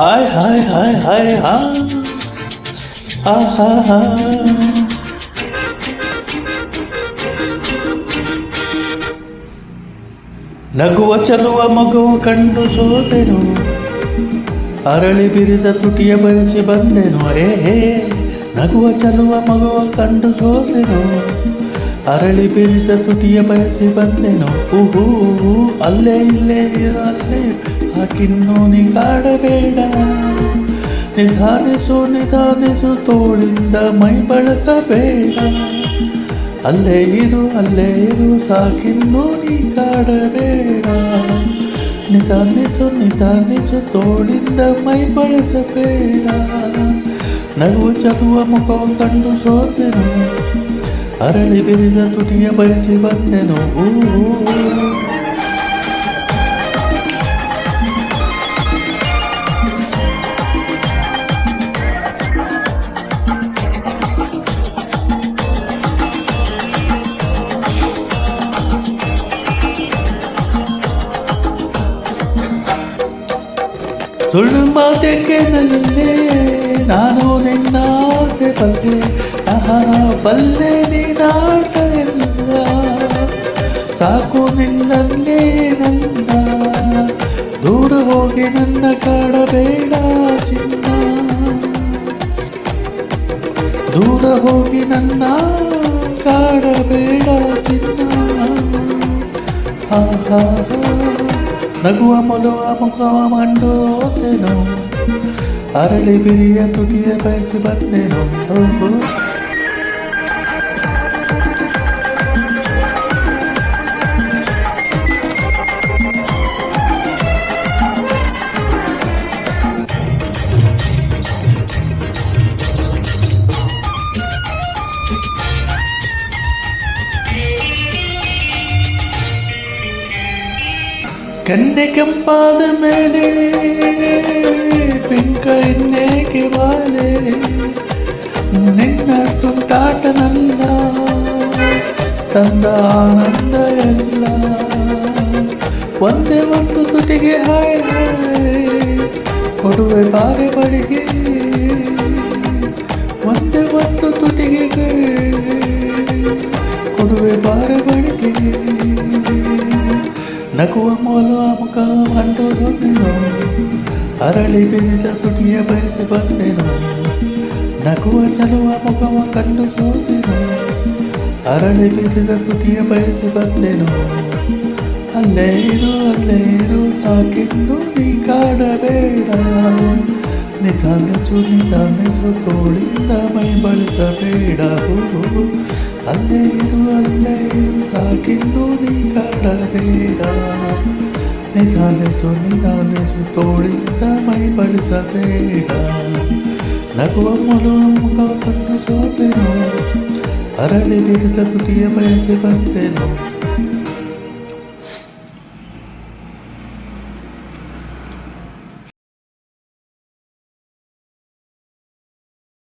Hi hi hi hi ಹಾ ಹಾ ಹಾ. ನಗುವ ಚಲುವ ಮಗುವು ಕಂಡು ಸೋತೆನು, ಅರಳಿ ಬಿರಿದ ತುಟಿಯ ಬಯಸಿ ಬಂದೆನು. ಹೇ ನಗುವ ಚಲುವ ಮಗುವ ಕಂಡು ಸೋತೆನು, ಅರಳಿ ಬಿರಿದ ತುಟಿಯ ಬಯಸಿ ಬಂದೆನು. ಊಹೂ ಅಲ್ಲೇ ಇಲ್ಲೇ ಅಲ್ಲೇ ಹಾಕಿನ್ನು ನೀ ಕಾಡಬೇಡ, ನಿಧಾನಿಸು ನಿಧಾನಿಸು ತೋಳಿಂದ ಮೈ ಬಳಸಬೇಡ. ಅಲ್ಲೇ ಇರು ಸಾಕಿನ್ನು ನೀ ಕಾಡಬೇಡ, ನಿಧಾನಿಸು ನಿಧಾನಿಸು ತೋಳಿಂದ ಮೈ ಬಳಸಬೇಡ. ನಗುವ ಚಲುವ ಮುಖವ ಕಂಡು ಸೋತೆನು, ಅರಳಿ ಬಿರಿದ ತುಟಿಯ ಬಯಸಿ ಬಂದೆನು. ಸುಳ್ಳು ಮಾತೆಗೆ ನಲ್ಲೇ ನಾನು ನಿನ್ನ ಆಸೆ ಬಲ್ಲೆ, ಬಲ್ಲೆ ನೀನಾಟ ಎಲ್ಲ ಸಾಕು ನಿನ್ನಲ್ಲೇ ನನ್ನ. ದೂರ ಹೋಗಿ ನನ್ನ ಕಾಡಬೇಡ ಚಿನ್ನ, ದೂರ ಹೋಗಿ ನನ್ನ ಕಾಡಬೇಡ ಚಿನ್ನ. ನಗುವ ಮೊಲುವ ಮುಖವ ಮಂಡೋತೆನು, ಅರಳಿ ಬಿರಿಯ ತುಟಿಯ ಬಯಸಿ ಬಂದೆನು. ಕನ್ನೆ ಕೆಂಪಾದ ಮೇಲೆ ಪಿಂಕ ಇನ್ನೇಕೆ ಬಾಲೆ, ನಿನ್ನ ತುಂಟಾಟನಲ್ಲ ತಂದ ಆನಂದ ಎಲ್ಲ. ಒಂದೇ ಒಂದು ತುಟಿಗೆ ಹಾಯ್ ಹಾಯ್ ಕೊಡುವೆ ಬಾರೆ ಬಳಿಗೆ, ಒಂದೇ ಒಂದು ತುಟಿಗೆ ಕೊಡುವೆ ಬಾರೆ ಬಳಿಗೆ. ನಗುವ ಮೂಲವ ಮುಖ ಕಂಡುಕೊಂಡೆನು, ಅರಳಿ ಬಿರಿದ ತುಟಿಯ ಬಯಸಿ ಬಂದೆನು. ನಗುವ ಚಲುವ ಮುಖವ ಕಂಡು ಸೋತೆನು, ಅರಳಿ ಬಿರಿದ ತುಟಿಯ ಬಯಸಿ ಬಂದೆನು. ಅಲ್ಲೇ ಇರು ಸಾಕಿನ್ನು ನೀ ಕಾಡಬೇಡ, ನಿಧಾನಿಸು ತೋಳಿಂದ ಮೈ ಬಳಸಬೇಡ. ಅಲ್ಲೇ ಇರು ಸಾಕಿನ್ನು ನೀ ಕಾಡಬೇಡ, ನಿಧಾನಿಸು ತೋಳಿಂದ ಮೈ ಬಳಸಬೇಡ. ನಗುವ ಮೊಲುವ ಮುಖವ ಕಂಡು ಸೋತೆನು, ಅರಳಿ ಬಿರಿದ ತುಟಿಯ ಬಯಸಿ ಬಂದೆನು.